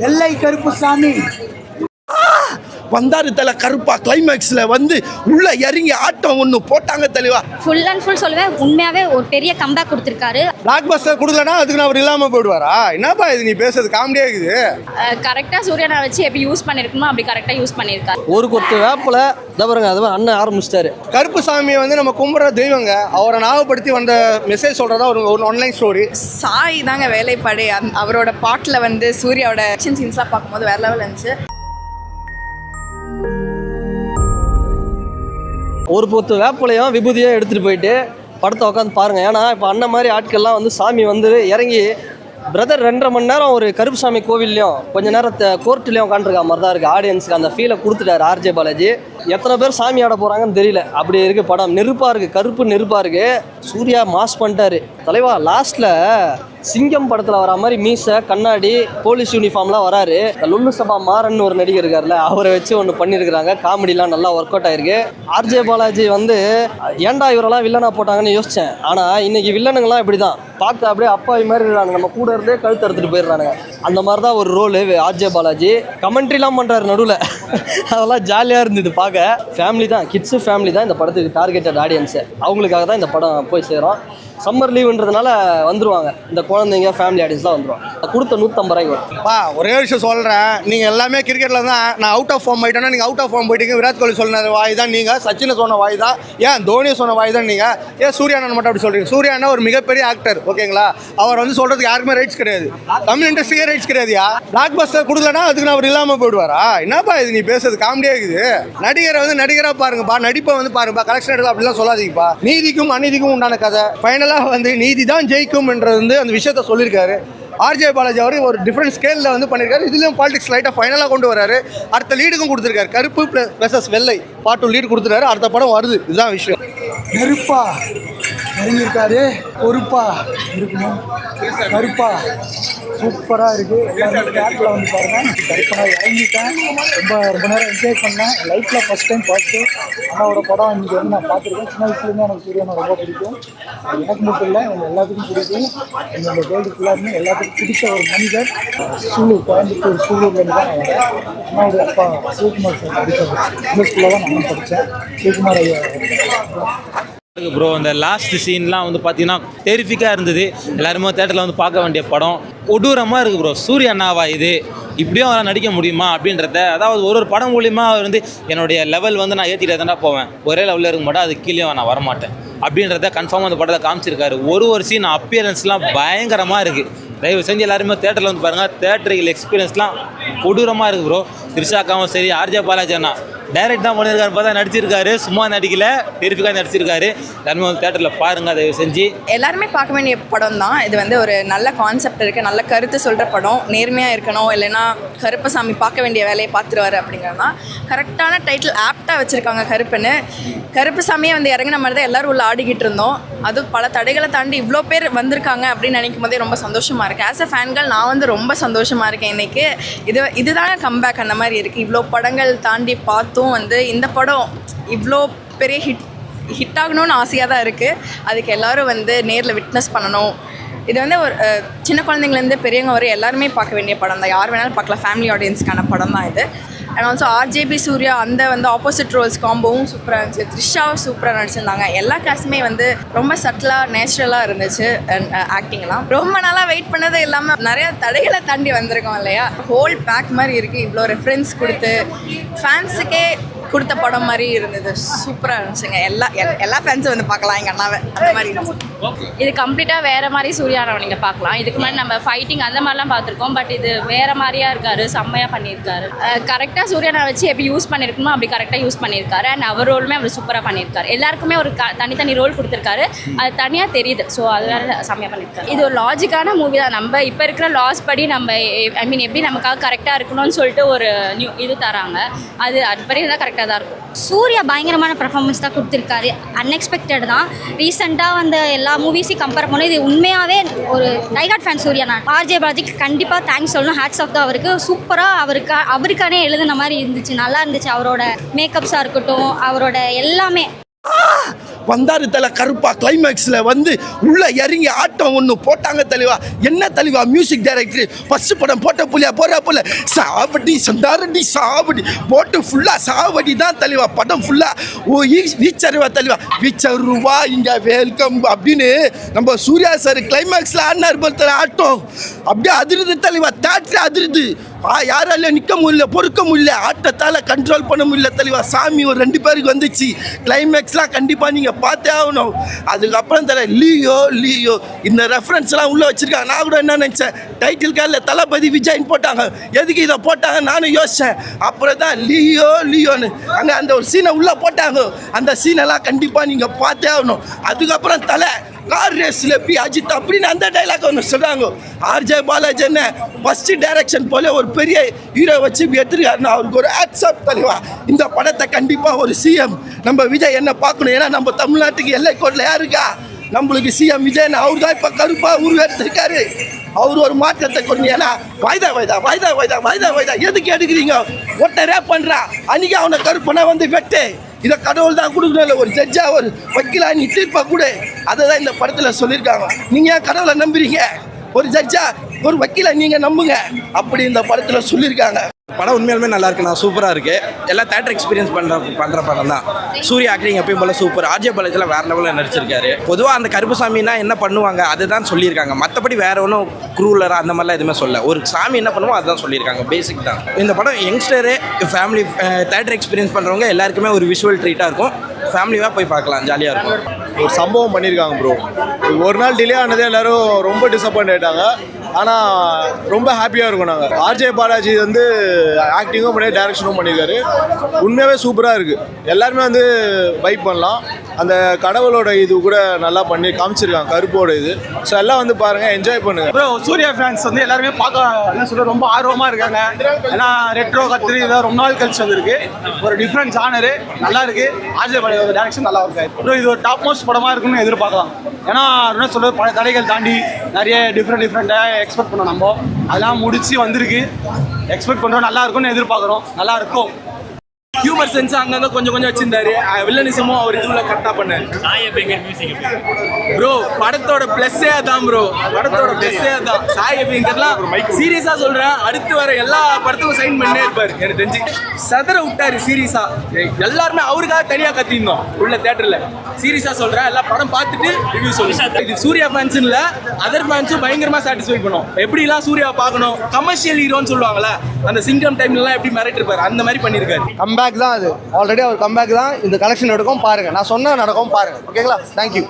வெள்ளை கருப்புசாமி வந்தாரு தலை கருப்பா கிளைமேக்ஸ்ல வந்து உள்ள இறங்கி ஆட்டம் ஒன்று போட்டாங்க தெளிவா. ஃபுல் அண்ட் ஃபுல் சொல்லுவேன், உண்மையாவே ஒரு பெரிய கம்பேக் கொடுத்துருக்காரு. பிளாக் பஸ்டர் கொடுக்கலனா அதுக்கு அவர் இல்லாம போயிடுவாரா? என்னப்பா இது நீ பேசுறது காமெடியா இருக்குது. கரெக்டா சூர்யானை வச்சு எப்படி யூஸ் பண்ணிருக்கணுமோ அப்படி கரெக்டா யூஸ் பண்ணிருக்காரு. ஒரு கொத்து வேப்பில் பாருங்க அது அண்ணன் ஆரம்பிச்சிட்டாரு. கருப்புசாமியை வந்து நம்ம கும்பிட்ற தெய்வங்க, அவரை ஞாபகப்படுத்தி வந்த மெசேஜ் சொல்றதா ஒரு ஆன்லைன் ஸ்டோரி. சாய் தாங்க வேலைப்பாடு. அவரோட பாட்டில் வந்து சூர்யாவோட ஆக்ஷன் சீன்ஸ்லாம் பார்க்கும்போது வேற லெவல் இருந்துச்சு. ஒரு பொத்து வேப்பிலையும் விபூதியும் எடுத்துகிட்டு போயிட்டு படத்தை உட்காந்து பாருங்கள். ஏன்னா இப்போ அண்ணன் மாதிரி ஆட்கள்லாம் வந்து சாமி வந்து இறங்கி பிரதர் 2.5 மணி நேரம் ஒரு கருப்புசாமி கோவில்லையும் கொஞ்சம் நேரத்தை கோர்ட்லேயும் உட்காந்துருக்கா மாதிரி தான் இருக்குது. ஆடியன்ஸுக்கு அந்த ஃபீலை கொடுத்துட்டாரு ஆர்ஜே பாலாஜி. எத்தனை பேர் சாமி ஆட போகிறாங்கன்னு தெரியல, அப்படி இருக்குது படம். நெருப்பாக இருக்குது, கருப்பு நெருப்பாக இருக்குது. சூர்யா மாஸ் பண்ணிட்டாரு தலைவா. லாஸ்ட்டில் சிங்கம் படத்தில் வர மாதிரி மீசை கண்ணாடி போலீஸ் யூனிஃபார்ம்லாம் வராரு. லுல்லு சபா மாறன் ஒரு நடிகர் இருக்கார்ல, அவரை வச்சு ஒன்று பண்ணியிருக்கிறாங்க. காமெடிலாம் நல்லா ஒர்க் அவுட் ஆயிருக்கு. ஆர்ஜே பாலாஜி வந்து ஏன்டா இவரெல்லாம் வில்லனாக போட்டாங்கன்னு யோசித்தேன். ஆனால் இன்னைக்கு வில்லனுங்கெல்லாம் இப்படி தான் பார்க்க அப்படியே அப்பாவி மாதிரி இருக்காங்க. நம்ம கூட இருந்தே கழுத்து எடுத்துகிட்டு போயிடுறானுங்க. அந்த மாதிரி தான் ஒரு ரோலு ஆர்ஜே பாலாஜி. கமெண்ட்ரிலாம் பண்ணுறாரு நடுவில். அதெல்லாம் ஜாலியாக இருந்தது பார்க்க. ஃபேமிலி தான், கிட்ஸு ஃபேமிலி தான் இந்த படத்துக்கு டார்கெட்டட் ஆடியன்ஸு. அவங்களுக்காக தான் இந்த படம் போய் சேரும். சம்மர் லீவுன்றதுனால வந்துருவாங்க இந்த குழந்தைங்க, ஃபேமிலி ஆடியன்ஸ்லாம் வந்துருவாங்க. கொடுத்த 150 ரூபாய்க்கு பா ஒரே விஷயம் சொல்கிறேன். நீங்கள் எல்லாமே கிரிக்கெட்டில் தான் நான் அவுட் ஆஃப் ஃபார்ம் போயிட்டேன்னா நீங்கள் அவுட் ஆஃப் ஃபார்ம் போயிட்டீங்க. விராட் கோலி சொன்ன வாய் தான் நீங்கள், சச்சினை சொன்ன வாய் தான், ஏன் தோனி சொன்ன வாய் தான் நீங்கள், ஏன் சூர்யானன் மட்டும் அப்படி சொல்கிறீங்க? சூர்யானா ஒரு மிகப்பெரிய ஆக்டர், ஓகேங்களா? அவர் வந்து சொல்கிறதுக்கு யாருக்குமே ரைட்ஸ் கிடையாது. தமிழ் இண்டஸ்ட்ரியே ரைட்ஸ் கிடையாதுயா. பிளாக் பஸ்டர் கொடுக்கலனா அதுக்கு அவர் இல்லாமல் போயிடுவாரா? என்னப்பா இது நீ பேசுறது காமெடியாக இருக்குது. நடிகரை வந்து நடிகராக பாருங்கப்பா, நடிப்பை வந்து பாருங்கப்பா, கலெக்ஷன் எடுக்கலாம் அப்படிலாம் சொல்லாதீங்கப்பா. நீதிக்கும் அநீதிக்கும் உண்டான கதை. ஃபைனலாக வந்து நீதி தான் ஜெயிக்கும் என்றது வந்து அந்த விஷயத்த சொல்லியிருக்காரு ஆர்ஜே பாலாஜி. அவர் ஒரு டிஃப்ரெண்ட் ஸ்கேலில் வந்து பண்ணியிருக்காரு. இதுலேயும் பாலிடிக்ஸ் லைட்டாக ஃபைனலாக கொண்டு வராரு. அடுத்த லீடுக்கும் கொடுத்துருக்காரு. கருப்பு ப்ளஸ் வெள்ளை பார்ட் 2 லீடு கொடுத்துருக்காரு. அடுத்த படம் வருது. இதுதான் விஷயம். நெருப்பா இறங்கியிருக்காரு, பொறுப்பா இருக்கணும். கருப்பா சூப்பராக இருக்குது. எல்லாருமே தேட்டரில் வந்து பாருங்கள். கருப்பா இறங்கிட்டேன். ரொம்ப நேரம் என்ஜாய் பண்ணேன். லைஃப்பில் ஃபஸ்ட் டைம் பார்த்து அண்ணாவோட படம் இன்றைக்கி வந்து நான் பார்த்துருக்கேன். சின்ன வயசுலேருந்து எனக்கு சூர்யானை ரொம்ப பிடிக்கும். எனக்கு மட்டும் இல்லை, எங்கள் எல்லாத்துக்கும் பிடிக்கும். எங்கள் வேர்ல்டு ஃபுல்லாருமே எல்லாத்துக்கும் பிடிச்ச ஒரு மனிதர். சூலூர், கோயம்புத்தூர் சூலூர்லேருந்து தான் நான் வரேன். அண்ணாவுடைய அப்பா சிவகுமார் சார் படித்தது இந்த ஸ்கூலில் தான் நான் படித்தேன். சிவகுமார் ஐயா ப்ரோ. அந்த லாஸ்ட் சீன்லாம் வந்து பார்த்தீங்கன்னா டெரிஃபிக்காக இருந்தது. எல்லாருமே தேட்டரில் வந்து பார்க்க வேண்டிய படம். கொடூரமாக இருக்குது ப்ரோ. சூர்யா அண்ணாவா இது, இப்படியும் அவரால் நடிக்க முடியுமா அப்படின்றத, அதாவது ஒரு படம் மூலிமா அவர் வந்து என்னுடைய லெவல் வந்து நான் ஏற்றிட்டு தானே போவேன், ஒரே லெவலில் இருக்க மாட்டேன், அது கீழே நான் வரமாட்டேன் அப்படின்றத கன்ஃபார்மாக அந்த படத்தை காமிச்சிருக்காரு. ஒரு சீன் அப்பியரன்ஸ்லாம் பயங்கரமாக இருக்குது. தயவு செஞ்சு எல்லாருமே தேட்டரில் வந்து பாருங்கள். தேட்டரில் எக்ஸ்பீரியன்ஸ்லாம் கொடூரமாக இருக்குது ப்ரோ. திரிஷாக்காவும் சரி, ஆர்ஜே பாலாஜி அண்ணா டைரக்ட் தான் பண்ணியிருக்காரு, பார்த்தா நடிச்சிருக்காரு. சும்மா நடிக்கல, டெரிஃபிக்காக நடிச்சிருக்காரு. எல்லாருமே வந்து தேட்டரில் பாருங்கள் தயவு செஞ்சு. எல்லாருமே பார்க்க வேண்டிய படம் தான் இது. வந்து ஒரு நல்ல கான்செப்ட் இருக்குது, நல்ல கருத்து சொல்கிற படம். நேர்மையாக இருக்கணும், இல்லைன்னா கருப்பசாமி பார்க்க வேண்டிய வேலையை பார்த்துருவாரு அப்படிங்கிறது தான் கரெக்டான டைட்டில். ஆப்டாக வச்சுருக்காங்க கருப்புன்னு. கருப்புசாமியை வந்து இறங்கின மாதிரி தான் எல்லோரும் உள்ள ஆடிக்கிட்டு இருந்தோம். அதுவும் பல தடைகளை தாண்டி இவ்வளோ பேர் வந்திருக்காங்க அப்படின்னு நினைக்கும் போதே ரொம்ப சந்தோஷமாக இருக்குது. ஆஸ் அ ஃபேன்கள் நான் வந்து ரொம்ப சந்தோஷமாக இருக்கேன் இன்றைக்கி. இதுதாங்க கம்பேக் அந்த மாதிரி இருக்குது. இவ்வளோ படங்கள் தாண்டி பார்த்தும் வந்து இந்த படம் இவ்வளோ பெரிய ஹிட் ஆகணும்னு ஆசையாக தான் இருக்குது. அதுக்கு எல்லோரும் வந்து நேரில் விட்னஸ் பண்ணணும். இது வந்து ஒரு சின்ன குழந்தைங்கலேருந்து பெரியவங்க வரை எல்லாருமே பார்க்க வேண்டிய படம் தான். யார் வேணாலும் பார்க்கலாம். ஃபேமிலி ஆடியன்ஸ்க்கான படம் தான் இது. அண்ட் ஆல்சோ ஆர்ஜேபி சூர்யா அந்த வந்து ஆப்போசிட் ரோல்ஸ் காம்போவும் சூப்பராக இருந்துச்சு. த்ரிஷாவும் சூப்பராக நடிச்சிருந்தாங்க. எல்லா கிளாஸுமே வந்து ரொம்ப சட்டிலாக நேச்சுரலாக இருந்துச்சு. அண்ட் ஆக்டிங்லாம் ரொம்ப நாளாக வெயிட் பண்ணது இல்லாமல் நிறையா தடைகளை தாண்டி வந்திருக்கோம் இல்லையா. ஹோல் பேக் மாதிரி இருக்குது. இவ்வளோ ரெஃபரன்ஸ் கொடுத்து ஃபேன்ஸுக்கே கொடுத்த படம் மாதிரி இருந்தது. சூப்பராக இருந்துச்சுங்க. எல்லா ஃபேன்ஸும் வந்து பார்க்கலாம் எங்கள் அண்ணாவை. அந்த மாதிரி இருந்துச்சு. இது கம்ப்ளீட்டாக வேறு மாதிரி சூர்யாவை நீங்கள் பார்க்கலாம். இதுக்கு முன்னாடி நம்ம ஃபைட்டிங் அந்த மாதிரிலாம் பார்த்துருக்கோம். பட் இது வேறு மாதிரியாக இருக்காரு, செம்மையாக பண்ணியிருக்காரு. கரெக்டாக சூர்யானை வச்சு எப்படி யூஸ் பண்ணியிருக்கணுமோ அப்படி கரெக்டாக யூஸ் பண்ணியிருக்காரு. அண்ட் அவர் ரோலுமே அவர் சூப்பராக பண்ணியிருக்காரு. எல்லாருக்குமே ஒரு தனித்தனி ரோல் கொடுத்துருக்காரு. அது தனியாக தெரியுது. ஸோ அதனால செம்மையாக பண்ணியிருக்காரு. இது ஒரு லாஜிக்கான மூவி தான். நம்ம இப்போ இருக்கிற லாஸ் படி நம்ம எப்படி நமக்காக கரெக்டாக இருக்கணும்னு சொல்லிட்டு ஒரு இது தராங்க. அதுபடி தான் கரெக்டாக தான் இருக்கும். சூர்யா பயங்கரமான பர்ஃபார்மன்ஸ் தான் கொடுத்துருக்காரு. அன்எக்ஸ்பெக்டட் தான். ரீசெண்டாக வந்த எல்லா மூவிஸையும் கம்பேர் பண்ணி இது உண்மையாகவே ஒரு டைகார்ட் ஃபேன் சூர்யா. நான் ஆர்ஜே பாலாஜிக்கு கண்டிப்பாக தேங்க்ஸ் சொல்லணும். ஹேட்ஸ் ஆஃப் தான் அவருக்கு. சூப்பராக அவருக்கானே எழுதுன மாதிரி இருந்துச்சு. நல்லா இருந்துச்சு. அவரோட மேக்கப்ஸாக இருக்கட்டும், அவரோட எல்லாமே வந்தாரு தலை கருப்பா கிளைமேக்ஸில் வந்து உள்ளே இறங்கி ஆட்டம் ஒன்று போட்டாங்க தலைவா. என்ன தலைவா மியூசிக் டைரக்டர் ஃபர்ஸ்ட் படம் போட்ட புள்ளியா போகிற போல சாவடி சந்தாரடி சாவடி போட்டு ஃபுல்லாக சாவடி தான் தலைவா. படம் ஃபுல்லாக ஓ வீச்சருவா தலைவா வீச்சருவா இங்கே வெல்கம் அப்படின்னு நம்ம சூர்யா சார் கிளைமேக்ஸில் ஆடினார் போல ஆட்டம் அப்படியே அதிருது தலைவா. தேட்டரே அதிருது. யாரால நிற்க முடியல, பொறுக்க முடியல, ஆட்டத்தால் கண்ட்ரோல் பண்ண முடியல தலைவா. சாமி ஒரு 2 பேருக்கு வந்துச்சு. கிளைமேக்ஸ்லாம் கண்டிப்பாக நீங்கள் பார்த்தே ஆகணும். அதுக்கப்புறம் தலை லியோ லியோ இந்த ரெஃபரன்ஸ்லாம் உள்ளே வச்சுருக்காங்க. நான் கூட என்ன நினச்சேன், டைட்டில் கார்டில் தளபதி விஜய்ன்னு போட்டாங்க, எதுக்கு இதை போட்டாங்க நானும் யோசித்தேன். அப்புறம் தான் லியோ லியோன்னு அங்கே அந்த ஒரு சீனை உள்ளே போட்டாங்க. அந்த சீனெல்லாம் கண்டிப்பாக நீங்கள் பார்த்தே ஆகணும். அதுக்கப்புறம் தலை கார் ரேஸில் எப்படி அஜித் அப்படின்னு அந்த டைலாக் ஒன்று சொல்கிறாங்க. ஆர்ஜே பாலாஜின்னு ஃபஸ்ட்டு டைரக்ஷன் போல ஒரு பெரிய ஹீரோ வச்சு எடுத்துருக்காருன்னா அவருக்கு ஒரு ஆட்ஸ்அப் தலைவா. இந்த படத்தை கண்டிப்பாக ஒரு சிஎம் நம்ம விஜய் என்ன பார்க்கணும். ஏன்னா நம்ம தமிழ்நாட்டுக்கு எல்லை கோட்டில் யாருக்கா நம்மளுக்கு சிஎம் விஜய்னு அவர் தான் இப்போ கருப்பாக உருவெடுத்திருக்காரு. அவர் ஒரு மாற்றத்தை கொண்டு. ஏன்னா வாய்தா வாய்தா வாய்தா வாய்தா வாய்தா வாய்தா எதுக்கு எடுக்கிறீங்க? ஒட்டரே பண்ணுறா அன்றைக்கி அவனை கருப்பனை வந்து வெட்டு. இதை கடவுள் தான் கொடுக்கணும். இல்லை ஒரு ஜட்ஜா ஒரு வக்கீலா நீ தீர்ப்பா கூட. அதை தான் இந்த படத்தில் சொல்லியிருக்காங்க. நீங்கள் ஏன் கடவுளை நம்புறீங்க? ஒரு ஜட்ஜா ஒரு வக்கீலா நீங்கள் நம்புங்க அப்படி இந்த படத்தில் சொல்லியிருக்காங்க. படம் உண்மையாலுமே நல்லா இருக்குண்ணா, சூப்பராக இருக்குது. எல்லாம் தேட்டர் எக்ஸ்பீரியன்ஸ் பண்ணுற படம் தான். சூர்யா ஆக்டிங் எப்பயும் போல சூப்பர். ஆர்ஜே பாலாஜியில் வேறு லெவலில் நடிச்சிருக்காரு. பொதுவாக அந்த கருப்புசாமின்னா என்ன பண்ணுவாங்க அதுதான் சொல்லியிருக்காங்க. மற்றபடி வேறு ஒன்றும் க்ரூலராக அந்த மாதிரிலாம் எதுவுமே சொல்ல. ஒரு சாமி என்ன பண்ணுவோம் அதுதான் சொல்லியிருக்காங்க. பேசிக் தான் இந்த படம். யங்ஸ்டரு ஃபேமிலி தேட்டர் எக்ஸ்பீரியன்ஸ் பண்ணுறவங்க எல்லாருக்குமே ஒரு விஷுவல் ட்ரீட்டாக இருக்கும். ஃபேமிலியாக போய் பார்க்கலாம், ஜாலியாக இருக்கும். ஒரு சம்பவம் பண்ணியிருக்காங்க ப்ரோ. ஒரு நாள் டிலே ஆனதே எல்லோரும் ரொம்ப டிசப்பாயிண்ட் ஆகிட்டாங்க. ஆனால் ரொம்ப ஹாப்பியாக இருக்கும். நாங்கள் ஆர்ஜே பாலாஜி வந்து ஆக்டிங்கும் பண்ணி டைரக்ஷனும் பண்ணியிருக்காரு. உண்மையாகவே சூப்பராக இருக்குது. எல்லாருமே வந்து வைப் பண்ணலாம். அந்த கடவுளோட இது கூட நல்லா பண்ணி காமிச்சிருக்காங்க, கருப்போட இது. ஸோ எல்லாம் வந்து பாருங்கள், என்ஜாய் பண்ணுங்கள். ப்ரோ சூர்யா ஃபேன்ஸ் வந்து எல்லாருமே பார்க்க என்ன சொல்ல ரொம்ப ஆர்வமாக இருக்காங்க. ஏன்னா ரெட்ரோ கத்திரி இதான் ரொம்ப நாள் கழிச்சு வந்திருக்கு. ஒரு டிஃப்ரெண்ட் ஜானரு நல்லா இருக்குது. ஆர்ஜே பாலாஜியோட டைரக்ஷன் நல்லா இருக்கு. ப்ரோ இது ஒரு டாப் மோஸ்ட் படமாக இருக்குன்னு எதிர்பார்க்கலாம். ஏன்னா என்ன சொல்கிறது, பல தடைகள் தாண்டி நிறைய டிஃப்ரெண்ட்டாக எக்ஸ்பெக்ட் பண்ணோம். நம்ம அதெல்லாம் முடிச்சு வந்திருக்கு. எக்ஸ்பெக்ட் பண்ணுறோம் நல்லா இருக்கும்னு எதிர்பார்க்குறோம். நல்லா இருக்கும். ஹியூமர் சென்ஸ் அங்கங்க கொஞ்சம் வச்சிருந்தாரு. வில்லனிசமும் அவர் இதுல கரெக்டா பண்ணாரு. ப்ரோ படத்தோட பிளஸ்ஸே அதான் ப்ரோ. படத்தோட பிளஸ்ஸே அதான். சாய் அபிங்கர்லாம் சீரியஸா சொல்றேன், அடுத்து வர எல்லா படத்துக்கும் சைன் பண்ணே இருப்பாரு. எனக்கு தெரிஞ்சு சதற விட்டாரு சீரியஸா. எல்லாருமே அவருக்காக தனியா கத்திருந்தோம் உள்ள தியேட்டர்ல. சீரியஸா சொல்றேன், எல்லா படம் பார்த்துட்டு ரிவ்யூ சொல்லுங்க. இது சூர்யா ஃபேன்ஸ் இல்ல, அதர் ஃபேன்ஸும் பயங்கரமா சாட்டிஸ்ஃபை பண்ணும். எப்படிலாம் சூர்யா பார்க்கணும், கமர்ஷியல் ஹீரோன்னு சொல்லுவாங்கல்ல, அந்த சிங்கம் டைம்லாம் எப்படி மிரட்டிருப்பாரு அந்த மாதிரி பண்ணியிருக்காரு. கம்பேக் தான் அது. ஆல்ரெடி அவர் கம்பேக் தான். இந்த கலெக்ஷன் நடக்கும் பாருங்கள். நான் சொன்ன நடக்கும் பாருங்கள். ஓகேங்களா? தேங்க்யூ.